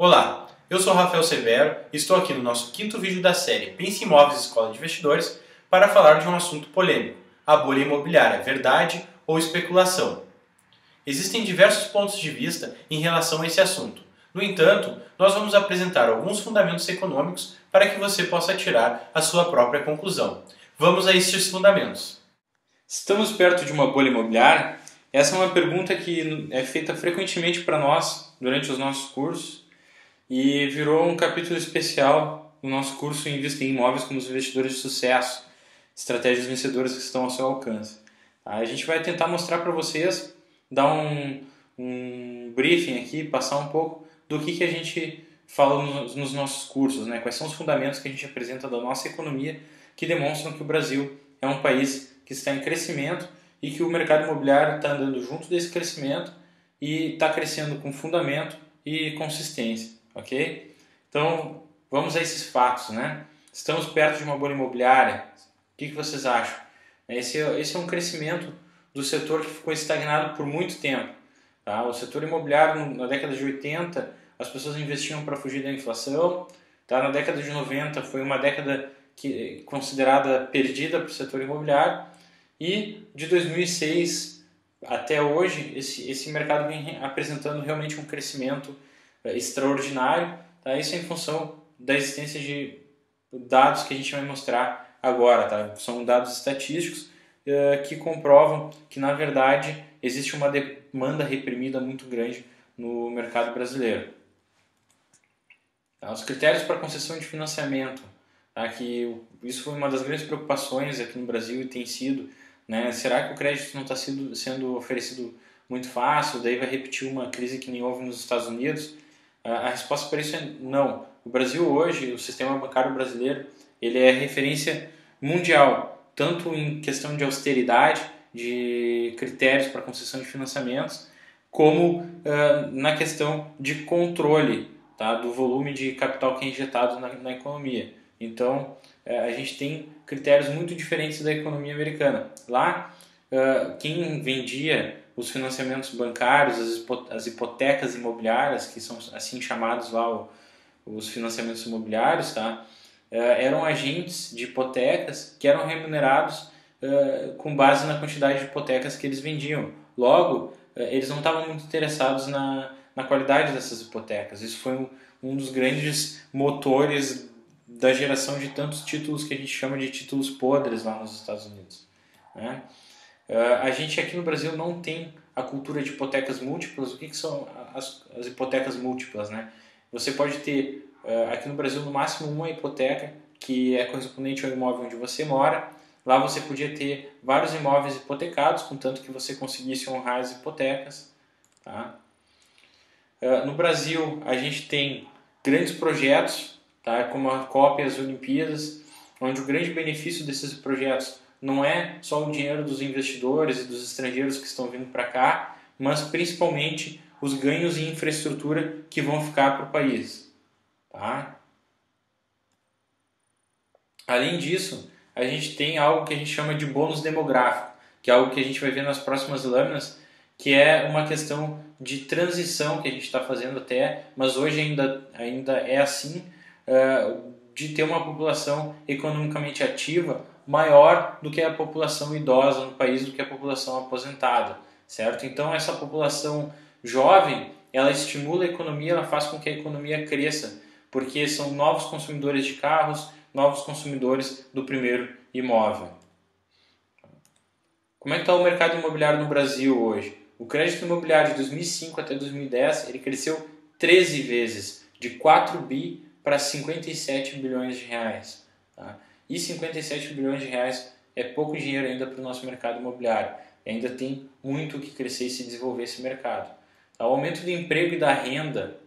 Olá, eu sou Rafael Severo e estou aqui no nosso quinto vídeo da série Pense em Imóveis Escola de Investidores para falar de um assunto polêmico, a bolha imobiliária, verdade ou especulação. Existem diversos pontos de vista em relação a esse assunto. No entanto, nós vamos apresentar alguns fundamentos econômicos para que você possa tirar a sua própria conclusão. Vamos a estes fundamentos. Estamos perto de uma bolha imobiliária? Essa é uma pergunta que é feita frequentemente para nós durante os nossos cursos e virou um capítulo especial no nosso curso Invista em Imóveis como os investidores de sucesso, estratégias vencedoras que estão ao seu alcance. A gente vai tentar mostrar para vocês, dar um briefing aqui, passar um pouco do que a gente fala nos nossos cursos, né? Quais são os fundamentos que a gente apresenta da nossa economia que demonstram que o Brasil é um país que está em crescimento e que o mercado imobiliário está andando junto desse crescimento e está crescendo com fundamento e consistência, ok? Então, vamos a esses fatos, né? Estamos perto de uma bolha imobiliária. O que vocês acham? Esse é um crescimento do setor que ficou estagnado por muito tempo. Tá? O setor imobiliário, na década de 80, as pessoas investiam para fugir da inflação. Tá? Na década de 90, foi uma década considerada perdida para o setor imobiliário. E de 2006 até hoje, esse mercado vem apresentando realmente um crescimento extraordinário. Tá? Isso é em função da existência de dados que a gente vai mostrar agora. Tá? São dados estatísticos que comprovam que, na verdade, existe uma demanda reprimida muito grande no mercado brasileiro. Tá? Os critérios para concessão de financiamento, tá? Que isso foi uma das grandes preocupações aqui no Brasil e tem sido, né? Será que o crédito não está sendo oferecido muito fácil? Daí vai repetir uma crise que nem houve nos Estados Unidos? A resposta para isso é não. O Brasil hoje, o sistema bancário brasileiro, ele é referência mundial, tanto em questão de austeridade, de critérios para concessão de financiamentos, como na questão de controle, tá, do volume de capital que é injetado na economia. Então, a gente tem critérios muito diferentes da economia americana. Lá, quem vendia os financiamentos bancários, as hipotecas imobiliárias, que são assim chamados lá os financiamentos imobiliários, tá? Eram agentes de hipotecas que eram remunerados com base na quantidade de hipotecas que eles vendiam. Logo, eles não estavam muito interessados na qualidade dessas hipotecas. Isso foi um dos grandes motores da geração de tantos títulos que a gente chama de títulos podres lá nos Estados Unidos, né? A gente aqui no Brasil não tem a cultura de hipotecas múltiplas. O que são as hipotecas múltiplas, né? Você pode ter aqui no Brasil no máximo uma hipoteca que é correspondente ao imóvel onde você mora. Lá você podia ter vários imóveis hipotecados, contanto que você conseguisse honrar as hipotecas. Tá? No Brasil a gente tem grandes projetos, tá? Como a Copa e as Olimpíadas, onde o grande benefício desses projetos não é só o dinheiro dos investidores e dos estrangeiros que estão vindo para cá, mas principalmente os ganhos em infraestrutura que vão ficar para o país. Tá? Além disso, a gente tem algo que a gente chama de bônus demográfico, que é algo que a gente vai ver nas próximas lâminas, que é uma questão de transição que a gente está fazendo até, mas hoje ainda é assim, de ter uma população economicamente ativa maior do que a população idosa no país, do que a população aposentada, certo? Então essa população jovem, ela estimula a economia, ela faz com que a economia cresça, porque são novos consumidores de carros, novos consumidores do primeiro imóvel. Como é que está o mercado imobiliário no Brasil hoje? O crédito imobiliário de 2005 até 2010 ele cresceu 13 vezes, de 4 bi para 57 bilhões de reais. Tá? E 57 bilhões de reais é pouco dinheiro ainda para o nosso mercado imobiliário. Ainda tem muito que crescer e se desenvolver esse mercado. Tá? O aumento do emprego e da renda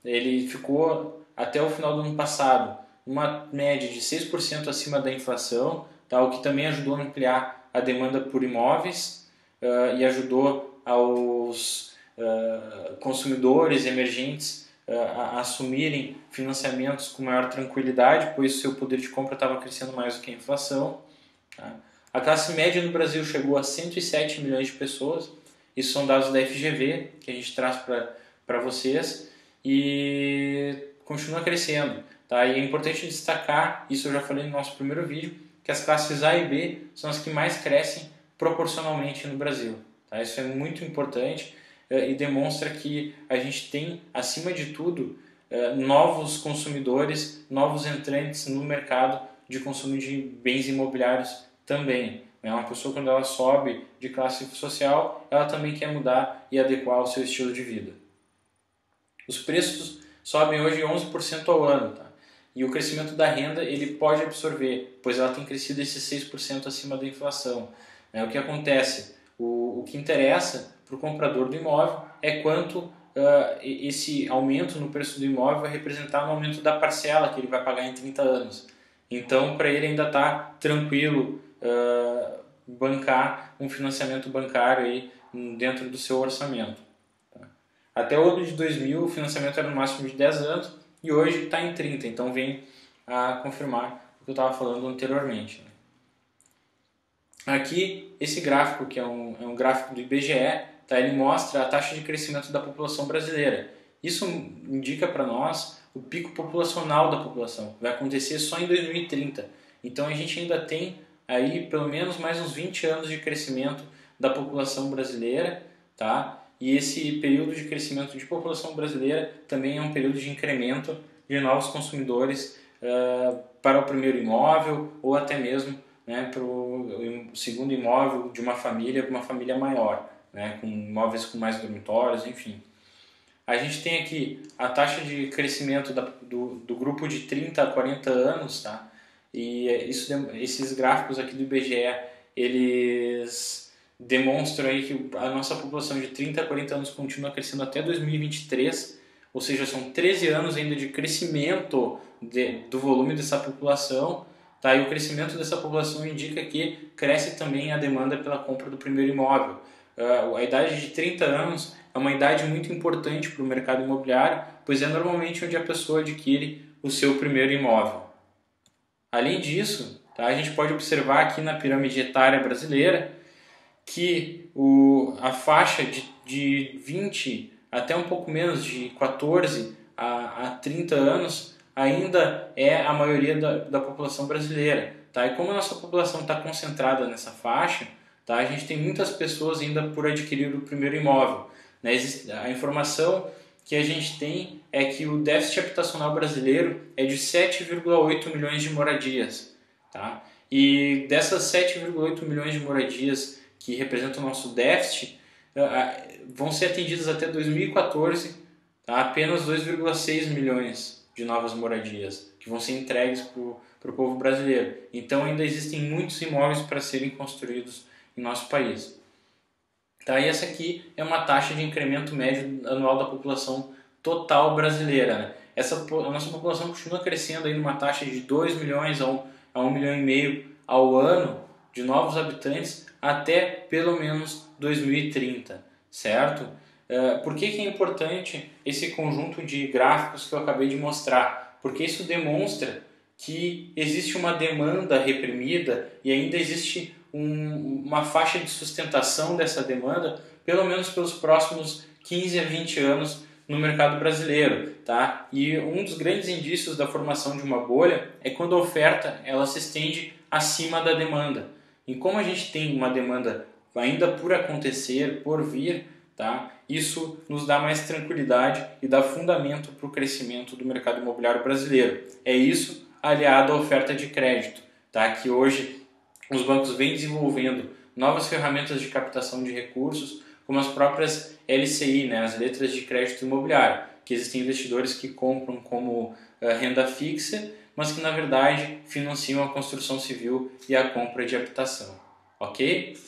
ele ficou até o final do ano passado uma média de 6% acima da inflação, tá? O que também ajudou a ampliar a demanda por imóveis e ajudou aos consumidores emergentes a assumirem financiamentos com maior tranquilidade, pois o seu poder de compra estava crescendo mais do que a inflação. Tá? A classe média no Brasil chegou a 107 milhões de pessoas, isso são dados da FGV que a gente traz para vocês, e continua crescendo. Tá? E é importante destacar, isso eu já falei no nosso primeiro vídeo, que as classes A e B são as que mais crescem proporcionalmente no Brasil. Tá? Isso é muito importante e demonstra que a gente tem, acima de tudo, novos consumidores, novos entrantes no mercado de consumo de bens imobiliários também. Uma pessoa, quando ela sobe de classe social, ela também quer mudar e adequar o seu estilo de vida. Os preços sobem hoje 11% ao ano, tá? E o crescimento da renda ele pode absorver, pois ela tem crescido esses 6% acima da inflação. O que acontece? O que interessa para o comprador do imóvel é quanto esse aumento no preço do imóvel vai representar no aumento da parcela que ele vai pagar em 30 anos. Então, para ele ainda está tranquilo bancar um financiamento bancário aí dentro do seu orçamento. Tá? Até o ano de 2000 o financiamento era no máximo de 10 anos e hoje está em 30, então vem a confirmar o que eu estava falando anteriormente. Aqui, esse gráfico, que é um gráfico do IBGE, tá? Ele mostra a taxa de crescimento da população brasileira. Isso indica para nós o pico populacional da população, vai acontecer só em 2030. Então a gente ainda tem aí pelo menos mais uns 20 anos de crescimento da população brasileira, tá? E esse período de crescimento de população brasileira também é um período de incremento de novos consumidores para o primeiro imóvel ou até mesmo, né, para o segundo imóvel de uma família maior, né, com imóveis com mais dormitórios, enfim. A gente tem aqui a taxa de crescimento do grupo de 30 a 40 anos, tá? E esses gráficos aqui do IBGE, eles demonstram aí que a nossa população de 30 a 40 anos continua crescendo até 2023, ou seja, são 13 anos ainda de crescimento do volume dessa população, tá? E o crescimento dessa população indica que cresce também a demanda pela compra do primeiro imóvel. A idade de 30 anos é uma idade muito importante para o mercado imobiliário, pois é normalmente onde a pessoa adquire o seu primeiro imóvel. Além disso, tá, a gente pode observar aqui na pirâmide etária brasileira que a faixa de 20 até um pouco menos, de 14 a 30 anos, ainda é a maioria da população brasileira. Tá? E como a nossa população está concentrada nessa faixa, tá, a gente tem muitas pessoas ainda por adquirir o primeiro imóvel. Né? A informação que a gente tem é que o déficit habitacional brasileiro é de 7,8 milhões de moradias. Tá? E dessas 7,8 milhões de moradias que representam o nosso déficit, vão ser atendidas até 2014, tá? Apenas 2,6 milhões de novas moradias que vão ser entregues para o povo brasileiro. Então ainda existem muitos imóveis para serem construídos em nosso país. Tá? E essa aqui é uma taxa de incremento médio anual da população total brasileira. Né? A nossa população continua crescendo aí numa taxa de 2 milhões a 1 milhão e meio ao ano de novos habitantes até pelo menos 2030, certo? Por que é importante esse conjunto de gráficos que eu acabei de mostrar? Porque isso demonstra que existe uma demanda reprimida e ainda existe uma faixa de sustentação dessa demanda, pelo menos pelos próximos 15 a 20 anos no mercado brasileiro. Tá? E um dos grandes indícios da formação de uma bolha é quando a oferta ela se estende acima da demanda. E como a gente tem uma demanda ainda por acontecer, por vir, tá? Isso nos dá mais tranquilidade e dá fundamento para o crescimento do mercado imobiliário brasileiro. É isso aliado à oferta de crédito, tá? Que hoje os bancos vêm desenvolvendo novas ferramentas de captação de recursos, como as próprias LCI, né? As letras de crédito imobiliário, que existem investidores que compram como renda fixa, mas que na verdade financiam a construção civil e a compra de habitação. Ok?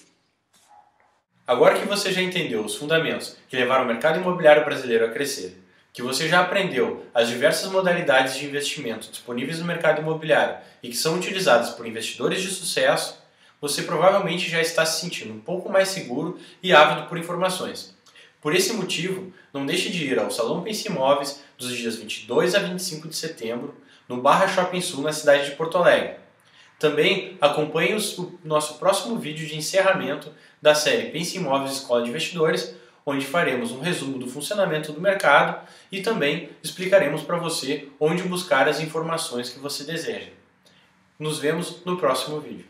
Agora que você já entendeu os fundamentos que levaram o mercado imobiliário brasileiro a crescer, que você já aprendeu as diversas modalidades de investimento disponíveis no mercado imobiliário e que são utilizadas por investidores de sucesso, você provavelmente já está se sentindo um pouco mais seguro e ávido por informações. Por esse motivo, não deixe de ir ao Salão Pense Imóveis dos dias 22 a 25 de setembro, no Barra Shopping Sul, na cidade de Porto Alegre. Também acompanhe o nosso próximo vídeo de encerramento da série Pense Imóveis Escola de Investidores, onde faremos um resumo do funcionamento do mercado e também explicaremos para você onde buscar as informações que você deseja. Nos vemos no próximo vídeo.